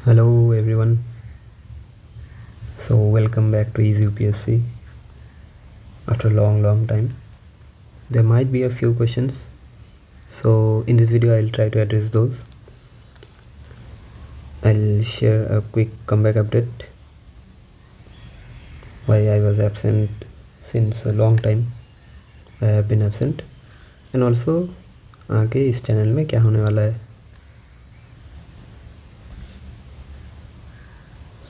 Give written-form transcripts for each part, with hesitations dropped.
Hello everyone. So welcome back to Easy UPSC after a long time. There might be a few questions. So in this video I'll try to address those. I'll share a quick comeback update. Why I was absent since a long time. I have been absent. And also आगे इस channel में क्या होने वाला है.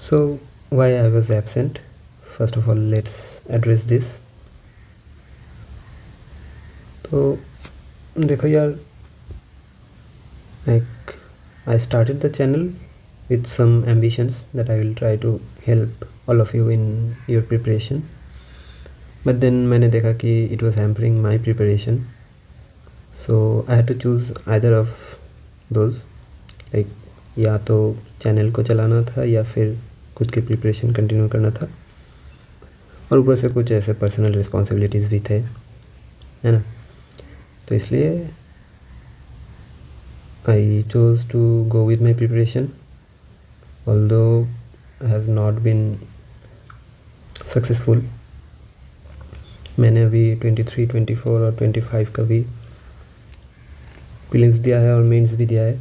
So why I was absent? First of all, let's address this. तो देखो यार, like I started the channel with some ambitions that I will try to help all of you in your preparation, but then मैंने देखा कि it was hampering my preparation, so I had to choose either of those, like या तो channel को चलाना था या फिर खुद की प्रिपरेशन कंटिन्यू करना था, और ऊपर से कुछ ऐसे पर्सनल रिस्पॉन्सिबिलिटीज़ भी थे, है ना. तो इसलिए I choose to go with my preparation, although I have not been successful. मैंने अभी 23, 24 और 25 का भी प्रीलिम्स दिया है और मेंस भी दिया है,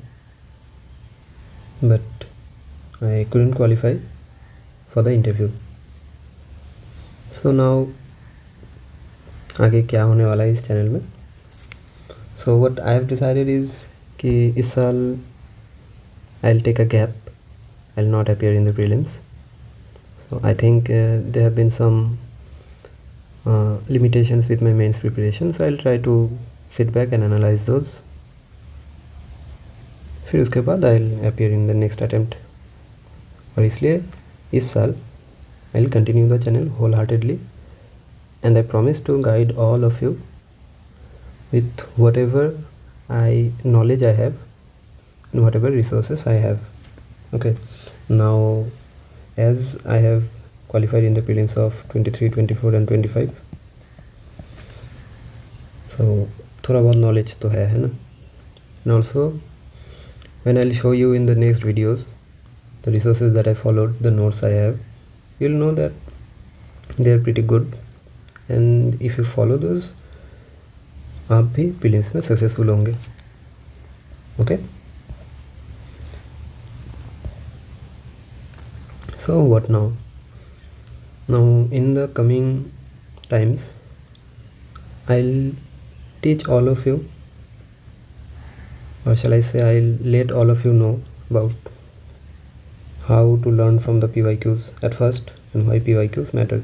but I couldn't qualify for the interview. So now आगे क्या होने वाला है इस चैनल में. So what I have decided is कि इस साल I will take a gap, I will not appear in the prelims. So I think there have been some limitations with my mains preparation, so I'll try to sit back and analyze those. फिर उसके बाद I'll appear in the next attempt. और इसलिए इस साल I'll continue the channel wholeheartedly, and I promise to guide all of you with whatever knowledge I have and whatever resources I have. Okay, now as I have qualified in the prelims of 23, 24 and 25, so थोड़ा बहुत knowledge तो है ना. And also when I'll show you in the next videos the resources that I followed, the notes I have, you'll know that they're pretty good, and if you follow those आप भी prelims में successful होंगे. Okay, so what now? Now in the coming times I'll teach all of you, or shall I say I'll let all of you know about how to learn from the PYQs at first and why PYQs matter.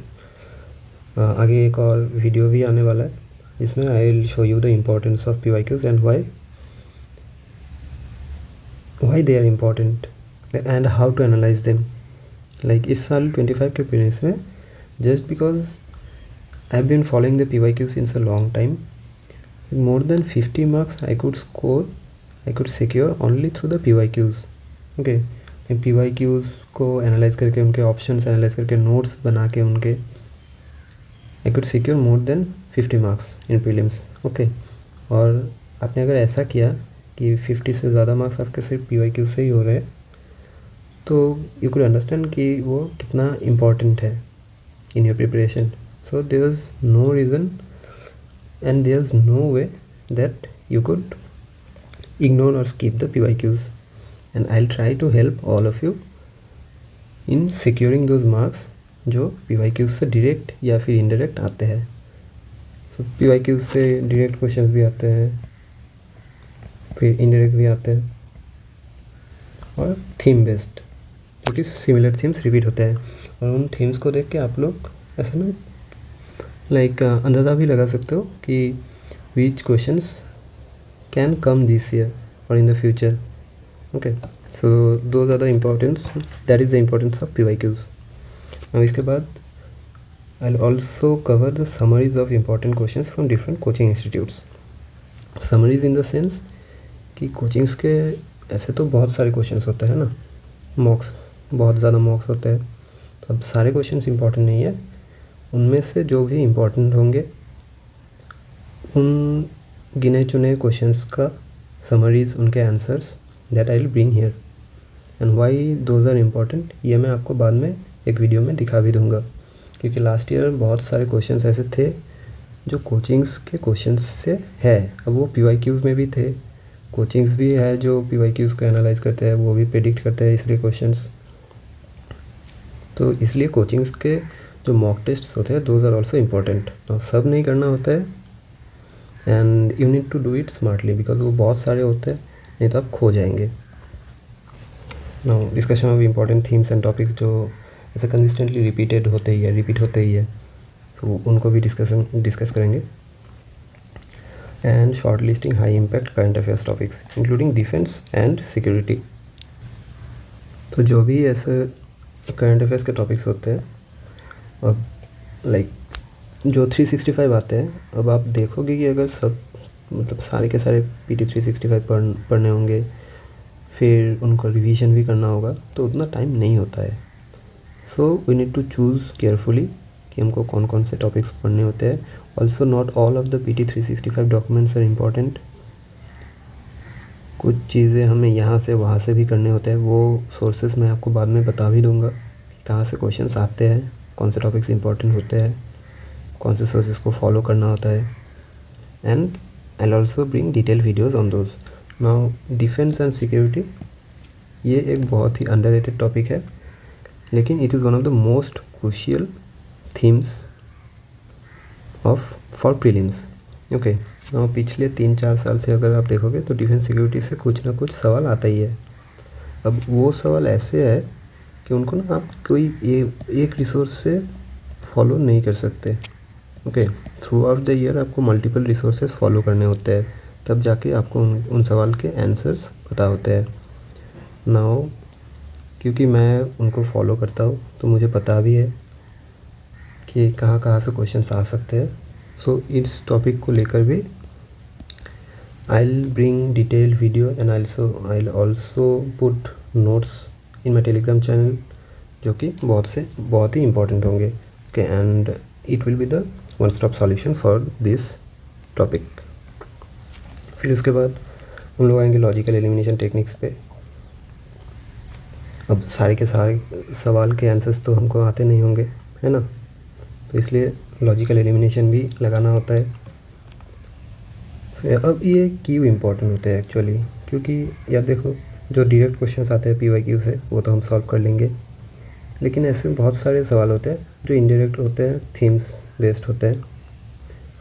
आगे एक और video भी आने वाला है जिसमें I will show you the importance of PYQs and why they are important and how to analyze them. Like इस साल 25 के प्रीलिम्स में, just because I have been following the PYQs since a long time, more than 50 marks I could secure only through the PYQs. Okay, PYQs को analyse करके, उनके options analyse करके, notes बना के उनके, I could secure more than 50 marks in prelims. Okay, और आपने अगर ऐसा किया कि 50 से ज़्यादा मार्क्स आपके सिर्फ PYQ से ही हो रहे हैं, तो यू कुड अंडरस्टैंड कि वो कितना इम्पॉर्टेंट है in your preparation. So there is no reason and there's no way that you could ignore or skip the PYQs, and I'll try to help all of you in securing those marks जो PYQs से direct या फिर indirect आते हैं. सो PYQs से direct questions भी आते हैं, फिर इनडायरेक्ट भी आते हैं, और थीम बेस्ड, जो कि सिमिलर थीम्स रिपीट होते हैं. और उन थीम्स को देख के आप लोग ऐसा ना लाइक अंदाज़ा भी लगा सकते हो कि which questions can come this year or in the future. Okay, so those are the importance, that is the importance of PYQs. now इसके बाद I'll also cover the summaries of important questions from different coaching institutes. Summaries in the sense कि coachings के ऐसे तो बहुत सारे questions होते हैं ना, मॉक्स बहुत ज़्यादा मॉक्स होते हैं, तो अब सारे क्वेश्चंस इंपॉर्टेंट नहीं है, उनमें से जो भी इम्पोर्टेंट होंगे उन गिने चुने क्वेश्चंस का समरीज, उनके answers that I will bring here. And why those are important ये मैं आपको बाद में एक वीडियो में दिखा भी दूंगा, क्योंकि लास्ट ईयर बहुत सारे क्वेश्चंस ऐसे थे जो कोचिंग्स के क्वेश्चंस से है। अब वो PYQs में भी थे, कोचिंग्स भी है जो PYQs को एनालाइज करते हैं, वो भी प्रेडिक्ट करते हैं इसलिए क्वेश्चंस। तो इसलिए कोचिंग्स के जो मॉक टेस्ट होते हैं दोज आर ऑल्सो इम्पॉर्टेंट। तो सब नहीं करना होता है and you need to do it smartly, because वो बहुत सारे होते हैं, नहीं तो आप खो जाएंगे। Now discussion of important themes and topics जो ऐसे कंसिस्टेंटली रिपीट होते ही है, तो उनको भी डिस्कस करेंगे। And short listing high impact current affairs topics including defence and security. तो जो भी ऐसे करंट अफेयर्स के टॉपिक्स होते हैं, अब लाइक जो 365 आते हैं, अब आप देखोगे कि अगर सब मतलब सारे के सारे PT 365 पढ़ने होंगे, फिर उनको रिवीजन भी करना होगा, तो उतना टाइम नहीं होता है। So we need to choose carefully कि हमको कौन कौन से टॉपिक्स पढ़ने होते हैं। Also not all of the PT 365 documents are important. कुछ चीज़ें हमें यहाँ से वहाँ से भी करने होते हैं, वो सोर्सेस मैं आपको बाद में बता भी दूँगा कहाँ से क्वेश्चंस आते हैं, कौन से टॉपिक्स इंपॉर्टेंट होते हैं, कौन से सोर्सेस को फॉलो करना होता है। And I will also bring detail videos on those. Now defence and security ये एक बहुत ही अंडररेटेड टॉपिक है, लेकिन it is one of the most crucial themes for prelims. Okay, now पिछले 3-4 साल से अगर आप देखोगे तो डिफेंस सिक्योरिटी से कुछ ना कुछ सवाल आता ही है। अब वो सवाल ऐसे है कि उनको ना आप कोई एक रिसोर्स से फॉलो नहीं कर सकते। Okay, through out the year आपको मल्टीपल रिसोर्सेज फॉलो करने होते हैं, तब जाके आपको उन सवाल के आंसर्स पता होते हैं। नाउ क्योंकि मैं उनको फॉलो करता हूँ तो मुझे पता भी है कि कहाँ कहाँ से क्वेश्चंस आ सकते हैं। सो इस टॉपिक को लेकर भी आई will bring detail video and I will also put notes in my Telegram channel, जो कि बहुत ही इंपॉर्टेंट होंगे। Okay, and it will be the one stop solution for this topic. फिर उसके बाद हम लोग आएंगे लॉजिकल एलिमिनेशन टेक्निक्स पे। अब सारे के सारे सवाल के आंसर्स तो हमको आते नहीं होंगे, है ना, तो इसलिए लॉजिकल एलिमिनेशन भी लगाना होता है। फिर अब ये क्यों इम्पोर्टेंट होते हैं एक्चुअली, क्योंकि यार देखो जो डायरेक्ट क्वेश्चंस आते हैं PYQ से वो तो हम सॉल्व कर लेंगे, लेकिन ऐसे बहुत सारे सवाल होते हैं जो इनडायरेक्ट होते हैं, थीम्स बेस्ड होते हैं।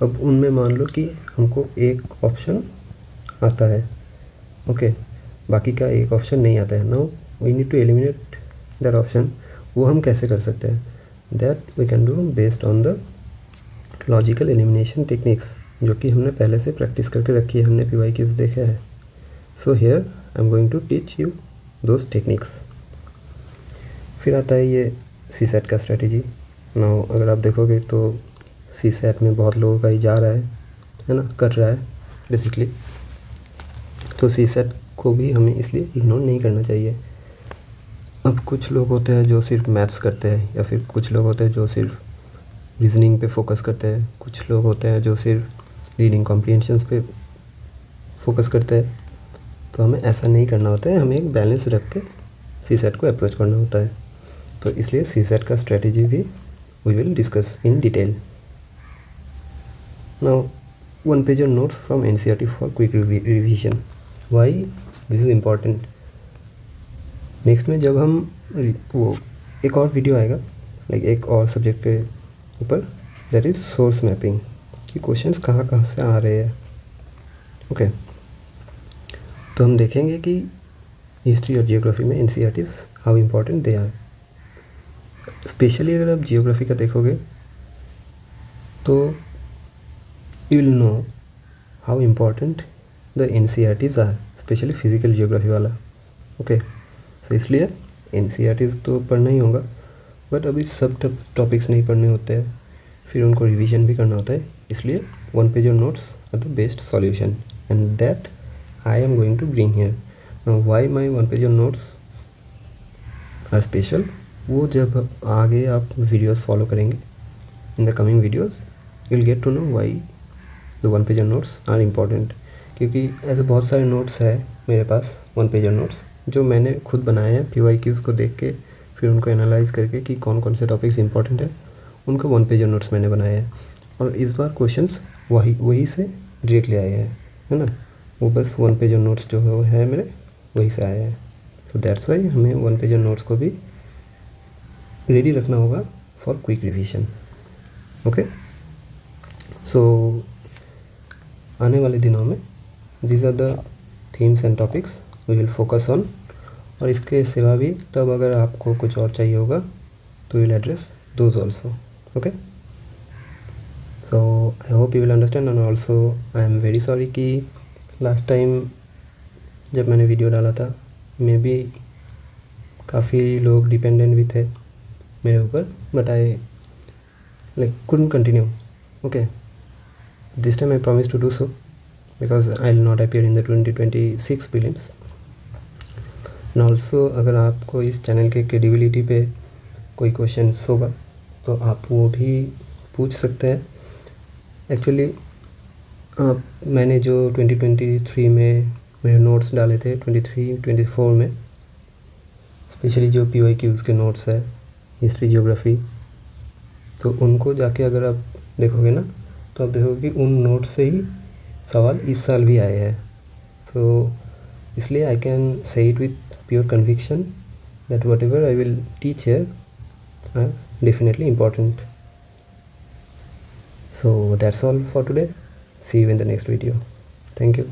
अब उनमें मान लो कि हमको एक ऑप्शन आता है, ओके, बाकी का एक ऑप्शन नहीं आता है। Now we need to eliminate that option. वो हम कैसे कर सकते हैं? That we can do based on the logical elimination techniques, जो कि हमने पहले से प्रैक्टिस करके रखी है, हमने PYQs देखे हैं। So here I am going to teach you those techniques. फिर आता है ये CSAT का स्ट्रेटेजी। नाउ अगर आप देखोगे तो CSAT में बहुत लोगों का ही जा रहा है ना, कर रहा है बेसिकली। तो CSAT को भी हमें इसलिए इग्नोर नहीं करना चाहिए। अब कुछ लोग होते हैं जो सिर्फ मैथ्स करते हैं, या फिर कुछ लोग होते हैं जो सिर्फ रीजनिंग पे फोकस करते हैं, कुछ लोग होते हैं जो सिर्फ रीडिंग कॉम्प्रिहेंशंस पे फोकस करते हैं। तो हमें ऐसा नहीं करना होता है, हमें एक बैलेंस रख के CSAT को अप्रोच करना होता है। तो इसलिए CSAT का स्ट्रेटेजी भी we will discuss in detail. Now one pager notes from NCERT for quick revision. Why this is important? Next में जब हम वो एक और वीडियो आएगा लाइक एक और सब्जेक्ट के ऊपर, दैट इज़ सोर्स मैपिंग, कि क्वेश्चंस कहाँ कहाँ से आ रहे हैं। ओके, तो हम देखेंगे कि हिस्ट्री और जियोग्राफी में NCERTs how important they are. Specially अगर आप जियोग्राफी का देखोगे तो you will know how important the NCERTs are, specially physical geography वाला। ओके, तो इसलिए NCERTs तो पढ़ना ही होगा, बट अभी सब टॉपिक्स नहीं पढ़ने होते हैं, फिर उनको रिवीजन भी करना होता है। इसलिए one pager notes are the best solution, and that I am going to bring here. Now why my one pager notes are special, वो जब आगे आप वीडियोस फॉलो करेंगे in the coming videos you will get to know why the one pager notes are important. क्योंकि ऐसे बहुत सारे notes है मेरे पास वन पेजर नोट्स, जो मैंने खुद बनाए हैं PYQs को देख के, फिर उनको एनालाइज करके कि कौन कौन से टॉपिक्स इंपॉर्टेंट है, उनको 1 पेज नोट्स मैंने बनाए हैं। और इस बार क्वेश्चंस वही से डायरेक्टली आए हैं, है ना। वो बस 1 पेज नोट्स जो है मेरे वही से आए हैं। सो दैट्स वाई हमें 1 पेज नोट्स को भी रेडी रखना होगा for quick revision. Okay, so आने वाले दिनों में these are the themes and topics we will focus on. और इसके सिवा भी तब अगर आपको कुछ और चाहिए होगा तो will address those also. Okay, so I hope you will understand. And also I am very sorry कि लास्ट टाइम जब मैंने वीडियो डाला था मे बी काफ़ी लोग डिपेंडेंट भी थे मेरे ऊपर, but I like couldn't continue. Okay, this time I promise to do so because I will not appear in the 2026 prelims. And also अगर आपको इस चैनल के क्रेडिबिलिटी पे कोई क्वेश्चंस होगा तो आप वो भी पूछ सकते हैं। एक्चुअली मैंने जो 2023 में मेरे नोट्स डाले थे 23-24 में, स्पेशली जो PYQs के नोट्स है हिस्ट्री जियोग्राफी, तो उनको जाके अगर आप देखोगे ना तो आप देखोगे कि उन नोट से ही सवाल इस साल भी आए हैं। सो इसलिए I can say it with pure conviction that whatever I will teach here are definitely important. So that's all for today, see you in the next video. Thank you.